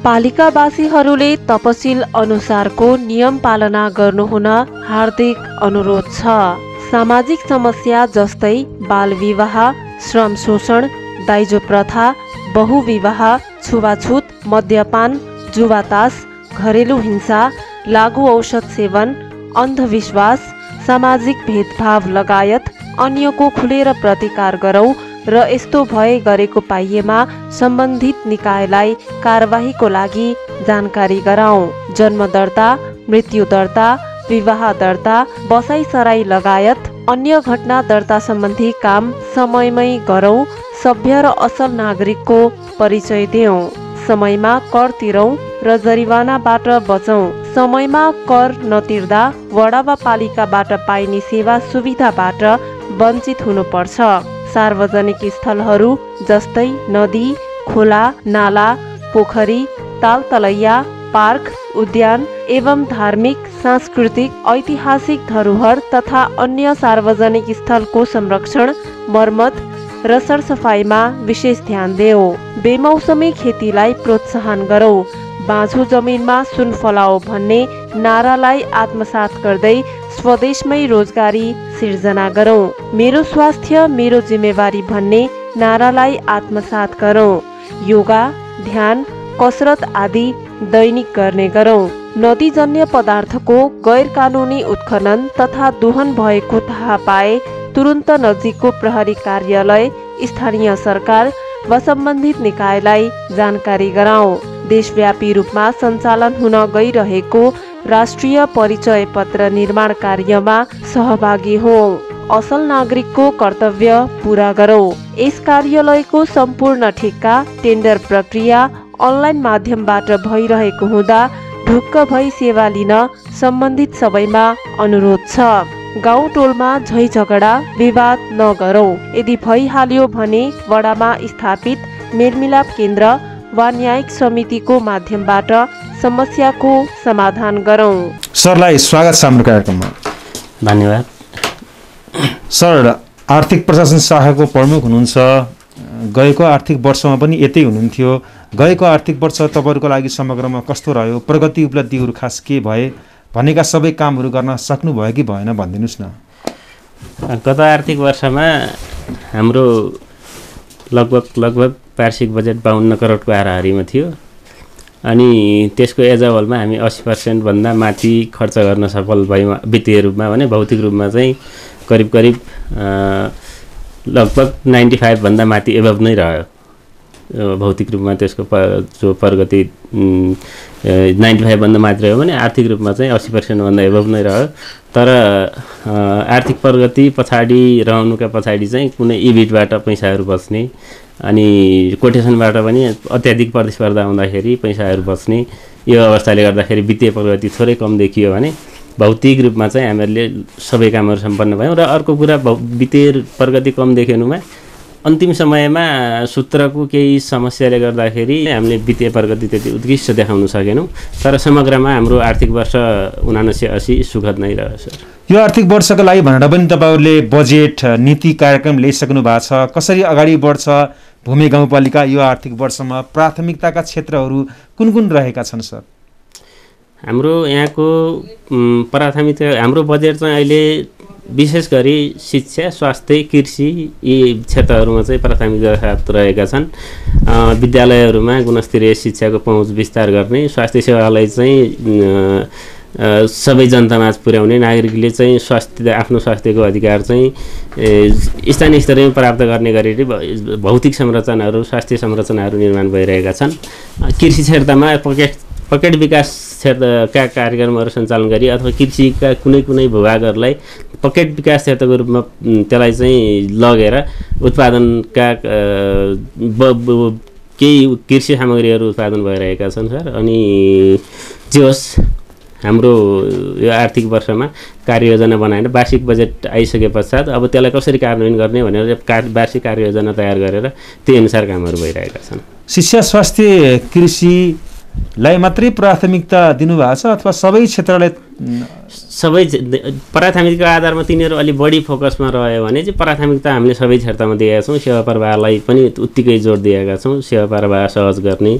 पालिकावासीहरूले तपसिल अनुसारको नियम पालना गर्नुहुन हार्दिक अनुरोध छ। सामाजिक समस्या जस्तै बालविवाह, श्रम शोषण, दाइजो प्रथा, बहुविवाह, छुवाछुत, मद्यपान, जुवातास, घरेलु हिंसा, लागु औषध सेवन, अन्धविश्वास, सामाजिक भेदभाव लगायत अन्यको खुलेर प्रतिकार गरौँ र यस्तो भए गरेको पाइएमा सम्बन्धित निकायलाई कारबाहीको लागि जानकारी गराउँ। जन्म दर्ता, मृत्यु दर्ता, विवाह दर्ता, बसाइसराई लगायत अन्य घटना दर्ता सम्बन्धी काम समयमै गरौँ। सभ्य र असल नागरिकको परिचय देऊ। समयमा कर तिरौँ र जरिवानाबाट बचौँ। समयमा कर नतिर्दा वडा वा पालिकाबाट पाइने सेवा सुविधाबाट वञ्चित हुनुपर्छ। सार्वजनिक स्थलहरू जस्तै नदी, खोला, नाला, पोखरी, तालतलैया, पार्क, उद्यान एवं धार्मिक, सांस्कृतिक, ऐतिहासिक धरोहर तथा अन्य सार्वजनिक स्थलको संरक्षण, मर्मत र सरसफाइमा विशेष ध्यान देऊ। बेमौसमी खेतीलाई प्रोत्साहन गरौँ। बाँझो जमिनमा सुन फलाओ भन्ने नारालाई आत्मसात गर्दै स्वदेशमै रोजगारी सिर्जना गरौँ। मेरो स्वास्थ्य मेरो जिम्मेवारी भन्ने नारालाई आत्मसात गरौँ। योगा, ध्यान, कसरत आदि दैनिक गर्ने गरौँ। नदीजन्य पदार्थको गैर कानुनी उत्खनन तथा दोहन भएको थाहा पाए तुरुन्त नजिकको प्रहरी कार्यालय, स्थानीय सरकार वा सम्बन्धित निकायलाई जानकारी गराउँ। देशव्यापी रूपमा सञ्चालन हुन गइरहेको राष्ट्रिय परिचय पत्र निर्माण कार्यमा सहभागी हौँ। असल नागरिकको कर्तव्य पूरा गरौँ। यस कार्यालयको सम्पूर्ण ठेक्का, टेन्डर प्रक्रिया अनलाइन माध्यमबाट भइरहेको हुँदा ढुक्क भई सेवा लिन सम्बन्धित सबैमा अनुरोध छ। गाउँ टोलमा झै झगडा विवाद नगरौँ। यदि भइहाल्यो भने वडामा स्थापित मेलमिलाप केन्द्र वा न्यायिक समितिको माध्यमबाट समस्याको समाधान गरौँ। सरलाई स्वागत छ हाम्रो कार्यक्रममा। धन्यवाद। सर, आर्थिक प्रशासन शाखाको प्रमुख हुनुहुन्छ। गएको आर्थिक वर्षमा पनि यतै हुनुहुन्थ्यो। गएको आर्थिक वर्ष तपाईँहरूको लागि समग्रमा कस्तो रह्यो? प्रगति उपलब्धिहरू खास के भए? भनेका सबै कामहरू गर्न सक्नुभयो कि भएन भनिदिनुहोस् न। गत आर्थिक वर्षमा हाम्रो लगभग वार्षिक बजेट 52 करोडको हाराहारीमा थियो। अनि त्यसको एजावलमा हामी 80% भन्दा माथि खर्च गर्न सफल भयौँ। वित्तीय रूपमा भने भौतिक रूपमा चाहिँ करिब लगभग 95 भन्दा माथि एभव नै रह्यो। भौतिक रूपमा त्यसको जो प्रगति 95 भन्दा माथि रह्यो भने आर्थिक रूपमा चाहिँ 80% भन्दा एभव नै रह्यो। तर आर्थिक प्रगति पछाडि रहनुका पछाडि चाहिँ कुनै इबिटबाट पैसाहरू बच्ने अनि कोटेसनबाट पनि अत्याधिक प्रतिस्पर्धा हुँदाखेरि पैसाहरू बच्ने यो अवस्थाले गर्दाखेरि वित्तीय प्रगति थोरै कम देखियो भने भौतिक रूपमा चाहिँ हामीहरूले सबै कामहरू सम्पन्न भयौँ। र अर्को कुरा वित्तीय प्रगति कम देखिनुमा अन्तिम समयमा सूत्रको केही समस्याले गर्दाखेरि हामीले वित्तीय प्रगति त्यति उत्कृष्ट देखाउन सकेनौँ। तर समग्रमा हाम्रो आर्थिक वर्ष 79-80 सुखद नै रह्यो सर। यो आर्थिक वर्षको लागि भनेर पनि तपाईँहरूले बजेट नीति कार्यक्रम ल्याइसक्नु भएको छ। कसरी अगाडि बढ्छ भूमि गाउँपालिका यो आर्थिक वर्षमा? प्राथमिकताका क्षेत्रहरू कुन कुन रहेका छन् सर? हाम्रो यहाँको प्राथमिकता हाम्रो बजेट चाहिँ अहिले विशेष गरी शिक्षा, स्वास्थ्य, कृषि यी क्षेत्रहरूमा चाहिँ प्राथमिकता साथ रहेका छन्। विद्यालयहरूमा गुणस्तरीय शिक्षाको पहुँच विस्तार गर्ने, स्वास्थ्य सेवालाई चाहिँ सबै जनतामाझ पुर्याउने, नागरिकले चाहिँ आफ्नो स्वास्थ्यको अधिकार चाहिँ स्थानीय स्तरमा प्राप्त गर्ने गरी भौतिक संरचनाहरू, स्वास्थ्य संरचनाहरू निर्माण भइरहेका छन्। कृषि क्षेत्रमा पकेट विकास क्षेत्रका कार्यक्रमहरू सञ्चालन गरी अथवा कृषिका कुनै भूभागहरूलाई पकेट विकास क्षेत्रको रूपमा त्यसलाई चाहिँ लगेर उत्पादनका केही कृषि सामग्रीहरू उत्पादन भइरहेका छन् सर। अनि जे होस् हाम्रो यो आर्थिक वर्षमा कार्ययोजना बनाएर वार्षिक बजेट आइसके पश्चात अब त्यसलाई कसरी कार्यान्वयन गर्ने भनेर वार्षिक कार्ययोजना तयार गरेर त्यही अनुसार कामहरू भइरहेका छन्। शिक्षा, स्वास्थ्य, कृषि लाई मात्रै प्राथमिकता दिनुभएको छ अथवा सबै क्षेत्रलाई सबै प्राथमिकताको आधारमा तिनीहरू अलि बढी फोकसमा रह्यो भने चाहिँ प्राथमिकता हामीले सबै क्षेत्रमा दिएका छौँ। सेवा प्रवाहलाई पनि उत्तिकै जोड दिएका छौँ। सेवा प्रवाह सहज गर्ने,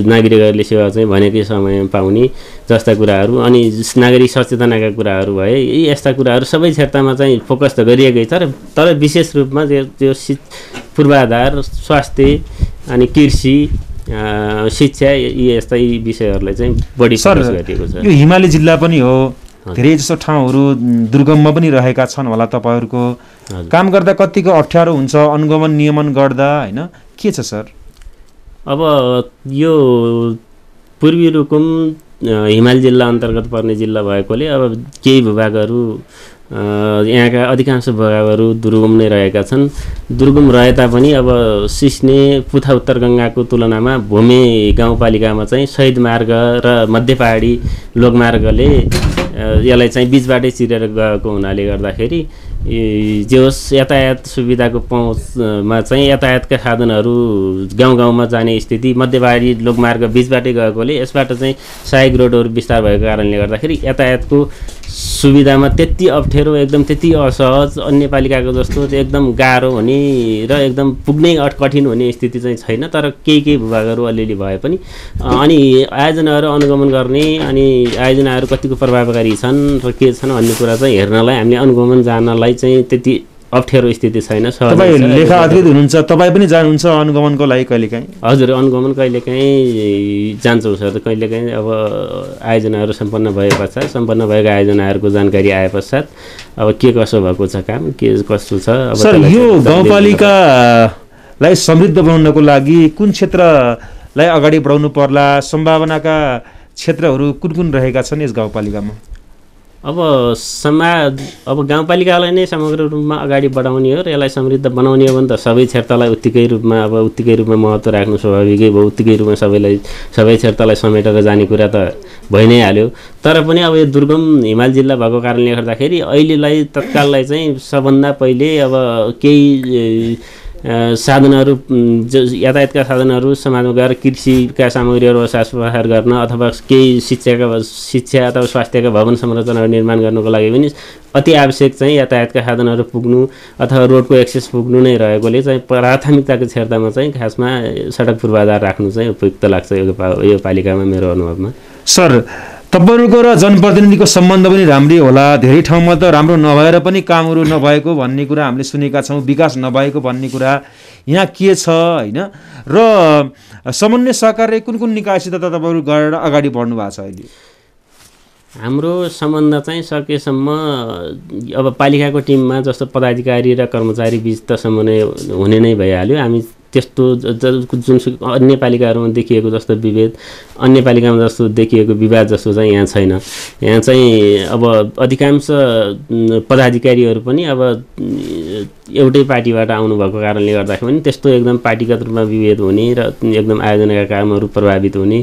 नागरिकहरूले सेवा चाहिँ भनेकै समयमा पाउने जस्ता कुराहरू, अनि नागरिक सचेतनाका कुराहरू भए, यी यस्ता कुराहरू सबै क्षेत्रमा चाहिँ फोकस त गरिएकै छ। तर विशेष रूपमा त्यो पूर्वाधार, स्वास्थ्य अनि कृषि, शिक्षा, यस्ता यी विषयहरूलाई चाहिँ बढी फोकस गरिएको छ। यो हिमाली जिल्ला पनि हो, धेरै जसो ठाउँहरू दुर्गममा पनि रहेका छन् होला। तपाईँहरूको काम गर्दा कतिको अप्ठ्यारो हुन्छ अनुगमन नियमन गर्दा, होइन, के छ सर? अब यो पूर्वी रुकुम हिमाली जिल्ला अन्तर्गत पर्ने जिल्ला भएकोले अब केही भूभागहरू यहाँका अधिकांश भूभागहरू दुर्गम नै रहेका छन्। दुर्गम रहे तापनि अब सिस्ने पुथा उत्तर गङ्गाको तुलनामा भूमे गाउँपालिकामा चाहिँ शहीद मार्ग र मध्य पहाडी लोकमार्गले यसलाई चाहिँ बिचबाटै चिरेर गएको हुनाले गर्दाखेरि जे होस् यातायात सुविधाको पहुँचमा चाहिँ यातायातका साधनहरू गाउँ गाउँमा जाने स्थिति मध्य पहाडी लोकमार्ग बिचबाटै गएकोले यसबाट चाहिँ सहायक रोडहरू विस्तार भएको कारणले गर्दाखेरि यातायातको सुविधामा त्यति अप्ठ्यारो, एकदम त्यति असहज, अन्य पालिकाको जस्तो एकदम गाह्रो हुने र एकदम पुग्नै कठिन हुने स्थिति चाहिँ छैन। तर केही भूभागहरू अलिअलि भए पनि अनि आयोजनाहरू अनुगमन गर्ने अनि आयोजनाहरू कतिको प्रभावकारी छन् र के छन् भन्ने कुरा चाहिँ हेर्नलाई, हामीले अनुगमन जानलाई चाहिँ त्यति अप्ठ्यारो स्थिति छैन। तपाईँ लेखा अधिकृत हुनुहुन्छ, तपाईँ पनि जानुहुन्छ अनुगमनको लागि कहिलेकाहीँ? हजुर, अनुगमन कहिलेकाहीँ जान्छौँ सर। कहिलेकाहीँ अब आयोजनाहरू सम्पन्न भए पश्चात, सम्पन्न भएका आयोजनाहरूको जानकारी आए पश्चात अब के कसो भएको छ, काम के कस्तो छ। अब सर, यो गाउँपालिकालाई समृद्ध बनाउनको लागि कुन क्षेत्रलाई अगाडि बढाउनु पर्ला? सम्भावनाका क्षेत्रहरू कुन कुन रहेका छन् यस गाउँपालिकामा? अब गाउँपालिकालाई नै समग्र रूपमा अगाडि बढाउने हो र यसलाई समृद्ध बनाउने हो भने त सबै क्षेत्रलाई उत्तिकै रूपमा महत्त्व राख्नु स्वाभाविकै भयो। उत्तिकै रूपमा सबै क्षेत्रलाई समेटेर जाने कुरा त भइ नै हाल्यो। तर पनि अब यो दुर्गम हिमाल जिल्ला भएको कारणले गर्दाखेरि अहिलेलाई तत्काललाई चाहिँ सबभन्दा पहिले अब केही साधनहरू, यातायातका साधनहरू समाजमा गएर कृषिका सामग्रीहरू बसार गर्न अथवा केही शिक्षा अथवा स्वास्थ्यका भवन संरचनाहरू निर्माण गर्नको लागि पनि अति आवश्यक चाहिँ यातायातका साधनहरू पुग्नु अथवा रोडको एक्सेस पुग्नु नै रहेकोले चाहिँ प्राथमिकताको क्षेत्रमा चाहिँ खासमा सडक पूर्वाधार राख्नु चाहिँ उपयुक्त लाग्छ यो पालिकामा मेरो अनुभवमा। सर, तपाईँहरूको र जनप्रतिनिधिको सम्बन्ध पनि राम्रै होला। धेरै ठाउँमा त राम्रो नभएर पनि कामहरू नभएको भन्ने कुरा हामीले सुनेका छौँ, विकास नभएको भन्ने कुरा यहाँ के छ, होइन? र समन्वय सहकार्य कुन कुन निकायसित त तपाईँहरू गरेर अगाडि बढ्नु भएको छ अहिले? हाम्रो सम्बन्ध चाहिँ सकेसम्म अब पालिकाको टिममा जस्तो पदाधिकारी र कर्मचारी बिच त समन्वय हुने नै भइहाल्यो। हामी त्यस्तो जुन अन्य पालिकाहरूमा देखिएको जस्तो विभेद, अन्य पालिकामा जस्तो देखिएको विवाद जस्तो चाहिँ यहाँ छैन। यहाँ चाहिँ अब अधिकांश पदाधिकारीहरू पनि अब एउटै पार्टीबाट आउनुभएको कारणले गर्दाखेरि पनि त्यस्तो एकदम पार्टीगत रूपमा विभेद हुने र एकदम आयोजनाका कामहरू प्रभावित हुने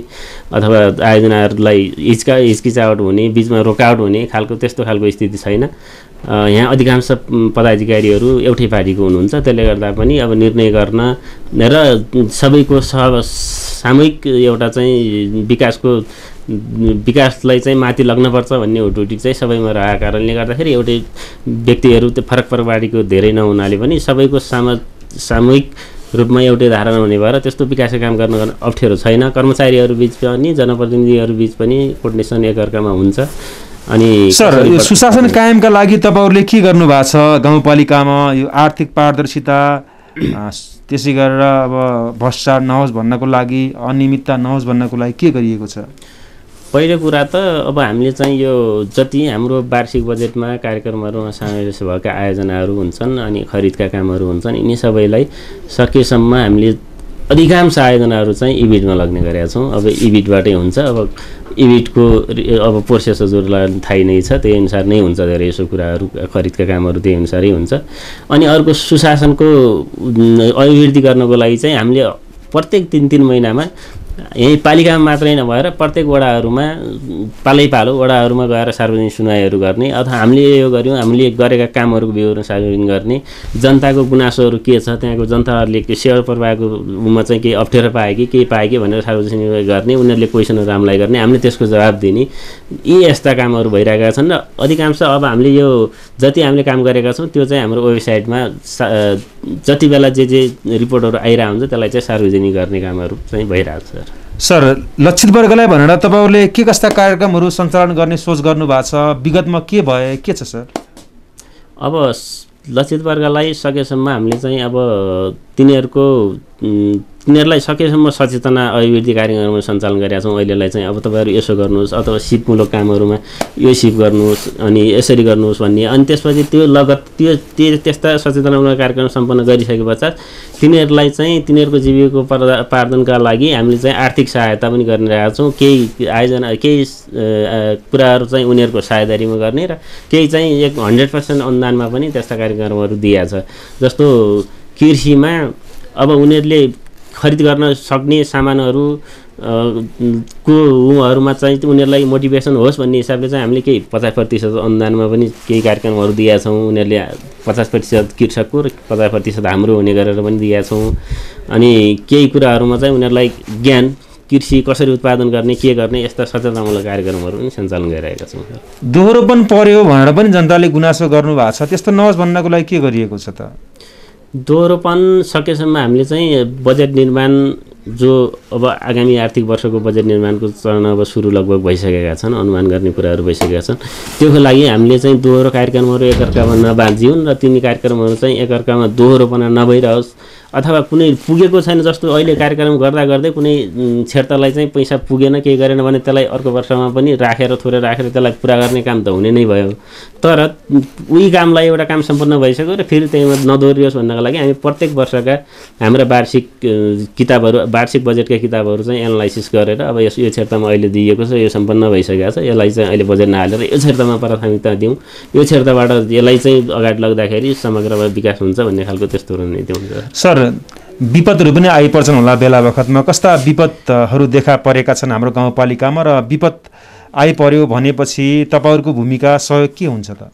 अथवा आयोजनाहरूलाई हिचकिचावट हुने, बिचमा रोकावट हुने त्यस्तो खालको स्थिति छैन। यहाँ अधिकांश पदाधिकारीहरू एउटै पार्टीको हुनुहुन्छ। त्यसले गर्दा पनि अब निर्णय गर्न र सबैको सामूहिक एउटा चाहिँ विकासलाई चाहिँ माथि लग्नुपर्छ भन्ने हुटुटी चाहिँ सबैमा रहेको कारणले गर्दाखेरि एउटै व्यक्तिहरू त्यो फरक पार्टीको धेरै नहुनाले पनि सबैको सामूहिक रूपमा एउटै धारणा हुने भएर त्यस्तो विकासका काम गर्न अप्ठ्यारो छैन। कर्मचारीहरू बिच पनि जनप्रतिनिधिहरू बिच पनि कोर्डिनेसन एकअर्कामा हुन्छ। अनि सर, यो सुशासन कायमका लागि तपाईँहरूले के गर्नु भएको छ गाउँपालिकामा? यो आर्थिक पारदर्शिता, त्यसै गरेर अब भ्रष्टाचार नहोस् भन्नको लागि, अनियमितता नहोस् भन्नको लागि के गरिएको छ? पहिलो कुरा त अब हामीले चाहिँ यो जति हाम्रो वार्षिक बजेटमा कार्यक्रमहरूमा समावेश भएका आयोजनाहरू हुन्छन् अनि खरिदका कामहरू हुन्छन्, यिनी सबैलाई सकेसम्म हामीले अधिकांश आयोजनाहरू चाहिँ इबिटमा लग्ने गरेका छौँ। अब इबिटबाटै हुन्छ। अब इबिटको अब प्रोसेस हजुरलाई थाहै नै छ, त्यही अनुसार नै हुन्छ। धेरै यसो कुराहरू खरिदका कामहरू त्यही अनुसारै हुन्छ। अनि अर्को सुशासनको अभिवृद्धि गर्नको लागि चाहिँ हामीले प्रत्येक 3-3 महिनामा यही पालिकामा मात्रै नभएर प्रत्येक वडाहरूमा पालैपालो वडाहरूमा गएर सार्वजनिक सुनवाईहरू गर्ने अथवा हामीले यो गऱ्यौँ, हामीले गरेका कामहरूको विवरण सार्वजनिक गर्ने, जनताको गुनासोहरू के छ, त्यहाँको जनताहरूले सेवा प्रवाहकोमा चाहिँ केही अप्ठ्यारो पाए कि केही पाए कि भनेर सार्वजनिक गर्ने, उनीहरूले क्वेसनहरू हामीलाई गर्ने, हामीले त्यसको जवाब दिने, यी यस्ता कामहरू भइरहेका छन्। र अधिकांश अब हामीले यो जति हामीले काम गरेका छौँ त्यो चाहिँ हाम्रो वेबसाइटमा जति बेला जे रिपोर्टहरू आइरहेको हुन्छ त्यसलाई चाहिँ सार्वजनिक गर्ने कामहरू चाहिँ भइरहेको छ। सर, लक्षित वर्गलाई भनेर तपाईँहरूले के कस्ता कार्यक्रमहरू सञ्चालन गर्ने सोच गर्नु भएको छ? विगतमा के भए, के छ सर? अब लक्षित वर्गलाई सकेसम्म हामीले चाहिँ अब तिनीहरूलाई सकेसम्म सचेतना अभिवृद्धि कार्यक्रमहरू सञ्चालन गरेका छौँ। अहिलेलाई चाहिँ अब तपाईँहरू यसो गर्नुहोस् अथवा सिपमूलक कामहरूमा यो सिप गर्नुहोस् अनि यसरी गर्नुहोस् भन्ने, अनि त्यसपछि त्यो लगत त्यस्ता सचेतनामूलक कार्यक्रम सम्पन्न गरिसके पश्चात तिनीहरूलाई चाहिँ तिनीहरूको जीविकोपार्जनका लागि हामीले चाहिँ आर्थिक सहायता पनि गरिरहेका छौँ। केही आयोजना केही कुराहरू चाहिँ उनीहरूको साझेदारीमा गर्ने र केही चाहिँ 100% अनुदानमा पनि त्यस्ता कार्यक्रमहरू दिएको छ। जस्तो कृषिमा अब उनीहरूले खरिद गर्न सक्ने सामानहरू कोहरूमा चाहिँ उनीहरूलाई मोटिभेसन होस् भन्ने हिसाबले चाहिँ हामीले केही 50% अनुदानमा पनि केही कार्यक्रमहरू दिएका छौँ। उनीहरूले 50% कृषकको र 50% हाम्रो हुने गरेर पनि दिएका छौँ। अनि केही कुराहरूमा चाहिँ उनीहरूलाई ज्ञान कृषि कसरी उत्पादन गर्ने, के गर्ने, यस्ता सचेतनामूलक कार्यक्रमहरू पनि सञ्चालन गरिरहेका छौँ। दोहोरोपन पर्यो भनेर पनि जनताले गुनासो गर्नुभएको छ, त्यस्तो नहोस् भन्नको लागि के गरिएको छ त? दोहोरोपन सकेसम्म हामीले चाहिँ बजेट निर्माण जो अब आगामी आर्थिक वर्षको बजेट निर्माणको चरण अब सुरु लगभग भइसकेका छन्, अनुमान गर्ने कुराहरू भइसकेका छन्। त्यसको लागि हामीले चाहिँ दोहोरो कार्यक्रमहरू एकअर्कामा नबाँधिउन् र तिनी कार्यक्रमहरू चाहिँ एकअर्कामा दोहोरोपना नभइरहोस् अथवा कुनै पुगेको छैन। जस्तो अहिले कार्यक्रम गर्दा गर्दै कुनै क्षेत्रलाई चाहिँ पैसा पुगेन, केही गरेन भने त्यसलाई अर्को वर्षमा पनि राखेर थोरै राखेर त्यसलाई पुरा गर्ने काम त हुने नै भयो। तर उही कामलाई एउटा काम सम्पन्न भइसक्यो र फेरि त्यहीमा नदोहोरियोस् भन्नको लागि हामी प्रत्येक वर्षका हाम्रा वार्षिक बजेटका किताबहरू चाहिँ एनालाइसिस गरेर अब यो क्षेत्रमा अहिले दिइएको छ, यो सम्पन्न भइसकेको छ, यसलाई चाहिँ अहिले बजेट नहालेर यो क्षेत्रमा प्राथमिकता दिउँ, यो क्षेत्रबाट यसलाई चाहिँ अगाडि लग्दाखेरि समग्र विकास हुन्छ भन्ने खालको त्यस्तो रणनीति हुन्छ। सर, विपदहरू पनि आइपर्छन् होला बेला बखतमा, कस्ता विपदहरू देखा परेका छन् हाम्रो गाउँपालिकामा र विपद आइपर्यो भनेपछि तपाईँहरूको भूमिका सहयोग के हुन्छ त?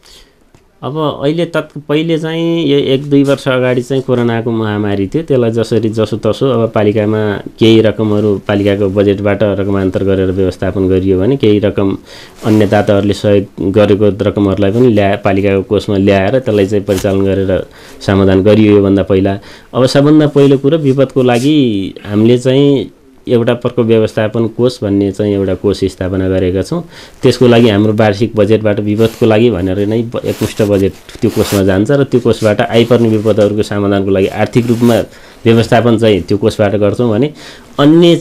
अब अहिले पहिले चाहिँ यो 1-2 वर्ष अगाडि चाहिँ कोरोनाको महामारी थियो, त्यसलाई जसोतसो अब पालिकामा केही रकमहरू पालिकाको बजेटबाट रकमान्तर गरेर व्यवस्थापन गरियो भने केही रकम अन्य दाताहरूले सहयोग गरेको रकमहरूलाई पनि पालिकाको कोषमा ल्याएर त्यसलाई चाहिँ परिचालन गरेर समाधान गरियो योभन्दा पहिला। अब सबभन्दा पहिलो कुरो विपदको लागि हामीले चाहिँ एउटा प्रकोप व्यवस्थापन कोष भन्ने चाहिँ एउटा कोष स्थापना गरेका छौँ। त्यसको लागि हाम्रो वार्षिक बजेटबाट विपदको लागि भनेर नै एकमुष्ट बजेट त्यो कोषमा जान्छ र त्यो कोषबाट आइपर्ने विपदहरूको समाधानको लागि आर्थिक रूपमा व्यवस्थापन चाहिँ त्यो कोषबाट गर्छौँ भने अन्य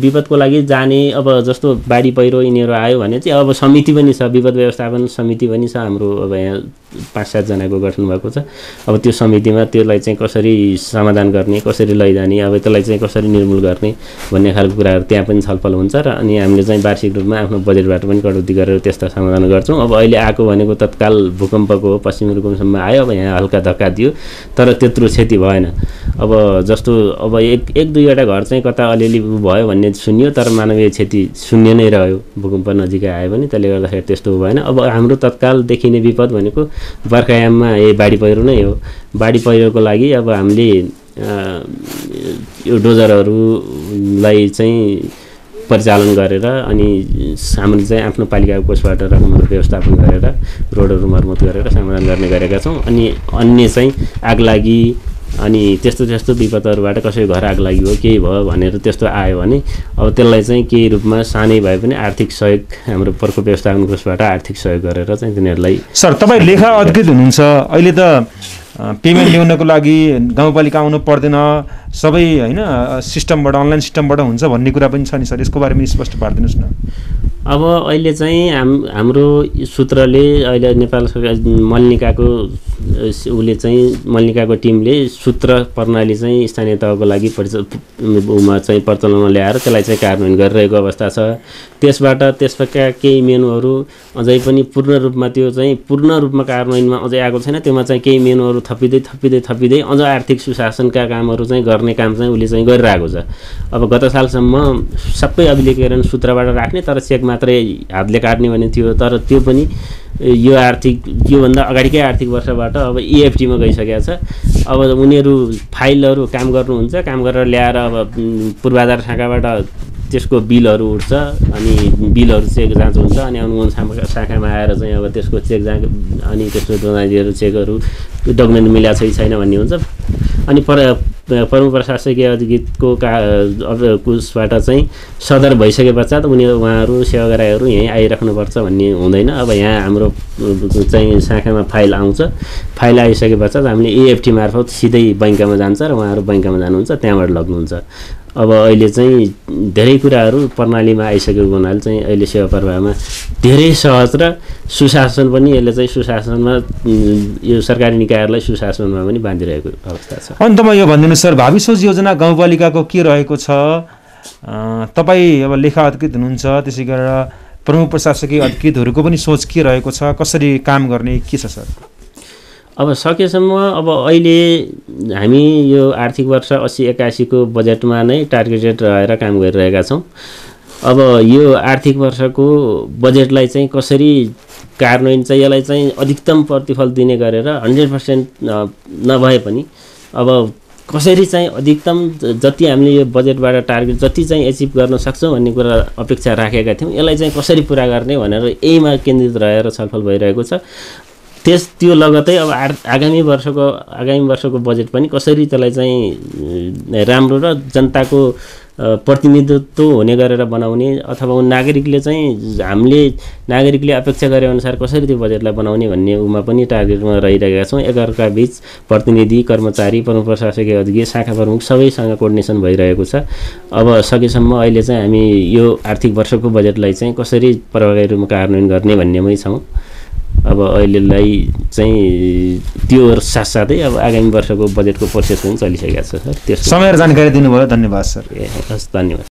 विपदको लागि जाने अब जस्तो बाढी पहिरो यिनीहरू आयो भने चाहिँ अब समिति पनि छ, विपद व्यवस्थापन समिति पनि छ हाम्रो। अब यहाँ 5-7 जनाको गठन भएको छ। अब त्यो समितिमा त्यसलाई चाहिँ कसरी समाधान गर्ने, कसरी लैजाने, अब त्यसलाई चाहिँ कसरी निर्मूल गर्ने भन्ने खालको कुराहरू त्यहाँ पनि छलफल हुन्छ र अनि हामीले चाहिँ वार्षिक रूपमा आफ्नो बजेटबाट पनि कटौती गरेर त्यस्ता समाधान गर्छौँ। अब अहिले आएको भनेको तत्काल भूकम्पको हो, पश्चिमी रुकुमसम्म आयो, अब यहाँ हल्का धक्का दियो तर त्यत्रो क्षति भएन। अब जस्तो अब 1-2वटा घर चाहिँ कता अलिअलि भयो भन्ने सुनियो तर मानवीय क्षति शून्य नै रह्यो भूकम्प नजिकै आयो भने, त्यसले गर्दाखेरि त्यस्तो भएन। अब हाम्रो तत्काल देखिने विपद भनेको बर्खायाममा बाढी पहिरो नै हो। बाढी पहिरोको लागि अब हामीले यो डोजरहरूलाई चाहिँ परिचालन गरेर अनि हामीले चाहिँ आफ्नो पालिकाको कोषबाट रकमहरू व्यवस्थापन गरेर रोडहरू मर्मत गरेर समाधान गर्ने गरेका छौँ। अनि अन्य चाहिँ आगलागी अनि त्यस्तो विपदहरूबाट कसै घर आग लाग्यो केही भयो भनेर त्यस्तो आयो भने अब त्यसलाई चाहिँ केही रूपमा सानै भए पनि आर्थिक सहयोग हाम्रो प्रकोप व्यवस्थापन कोषबाट आर्थिक सहयोग गरेर चाहिँ तिनीहरूलाई। सर, तपाईँ लेखा अधिकृत हुनुहुन्छ, अहिले त पेमेन्ट ल्याउनको लागि गाउँपालिका आउनु पर्दैन, सबै होइन सिस्टमबाट अनलाइन सिस्टमबाट हुन्छ भन्ने कुरा पनि छ नि सर, यसको बारेमा स्पष्ट पारिदिनुहोस् न। अब अहिले चाहिँ हाम्रो सूत्रले अहिले नेपाल सरकार मल्लिकाको उसले चाहिँ मल्लिकाको टिमले सूत्र प्रणाली चाहिँ स्थानीय तहको लागि चाहिँ प्रचलनमा ल्याएर त्यसलाई चाहिँ कार्यान्वयन गरिरहेको अवस्था छ। त्यसका केही मेनुहरू अझै पनि पूर्ण रूपमा कार्यान्वयनमा अझै आएको छैन। त्योमा चाहिँ केही मेनुहरू थपिँदै अझ आर्थिक सुशासनका कामहरू चाहिँ गर्ने काम चाहिँ उसले चाहिँ गरिरहेको छ। अब गत सालसम्म सबै अभिलेखीकरण सूत्रबाट राख्ने तर चेक मात्रै हातले काट्ने भन्ने थियो, तर त्यो पनि योभन्दा अगाडिकै आर्थिक वर्षबाट अब EFT मा गइसकेको छ। अब उनीहरू फाइलहरू काम गर्नुहुन्छ, काम गरेर ल्याएर अब पूर्वाधार शाखाबाट त्यसको बिलहरू उठ्छ अनि बिलहरू चेक जाँच हुन्छ अनि अनुगमन शाखामा आएर चाहिँ अब त्यसको चेक जाँच अनि त्यसको दोनाइदिएर चेकहरू डकुमेन्ट मिलाएको छ कि छैन भन्ने हुन्छ। अनि प्रमुख प्रशासकीय अधिकृतको उसबाट चाहिँ सदर भइसके पश्चात उहाँहरू सेवाग्राहीहरू यहीँ आइराख्नुपर्छ भन्ने हुँदैन। अब यहाँ हाम्रो चाहिँ शाखामा फाइल आउँछ, फाइल आइसके पश्चात हामीले EFT मार्फत सिधै बैंकमा जान्छ र उहाँहरू बैंकमा जानुहुन्छ, त्यहाँबाट लग्नुहुन्छ। अब अहिले चाहिँ धेरै कुराहरू प्रणालीमा आइसकेको हुनाले चाहिँ अहिले सेवा प्रवाहमा धेरै सहज र सुशासन पनि यसले चाहिँ सुशासनमा यो सरकारी निकायहरूलाई सुशासनमा पनि बाँधिरहेको अवस्था छ। अन्तमा यो भनिदिनु सर, भावी सोच योजना गाउँपालिकाको के रहेको छ? तपाईँ अब लेखा अधिकृत हुनुहुन्छ, त्यसै गरेर प्रमुख प्रशासकीय अधिकृतहरूको पनि सोच के रहेको छ? कसरी काम गर्ने के छ सर? अब सकेसम्म अब अहिले हामी यो आर्थिक वर्ष 80-81 को बजेटमा नै टार्गेटेड रहेर काम गरिरहेका छौँ। अब यो आर्थिक वर्षको बजेटलाई चाहिँ कसरी कार्यान्वयन चाहिँ यसलाई चाहिँ अधिकतम प्रतिफल दिने गरेर 100% नभए पनि अब कसरी चाहिँ अधिकतम जति हामीले यो बजेटबाट टार्गेट जति चाहिँ एचिभ गर्न सक्छौँ भन्ने कुरा अपेक्षा राखेका थियौँ, यसलाई चाहिँ कसरी पुरा गर्ने भनेर यहीमा केन्द्रित रहेर छलफल भइरहेको छ। त्यो लगतै अब आगामी वर्षको बजेट पनि कसरी त्यसलाई चाहिँ राम्रो र जनताको प्रतिनिधित्व हुने गरेर बनाउने अथवा नागरिकले चाहिँ नागरिकले अपेक्षा गरे अनुसार कसरी त्यो बजेटलाई बनाउने भन्ने उमा पनि टार्गेटमा रहिरहेका छौँ। एकअर्का बीच प्रतिनिधि, कर्मचारी, प्रमुख प्रशासकीय अधिकारी, शाखा प्रमुख सबैसँग कोर्डिनेसन भइरहेको छ। अब सकेसम्म अहिले चाहिँ हामी यो आर्थिक वर्षको बजेटलाई चाहिँ कसरी प्रभावकारी रूपमा कार्यान्वयन गर्ने भन्नेमै छौँ। अब अहिलेलाई चाहिँ त्यो साथसाथै अब आगामी वर्षको बजेटको प्रोसेस पनि चलिसकेको छ सर। समय र जानकारी दिनुभयो, धन्यवाद सर। हस्, धन्यवाद।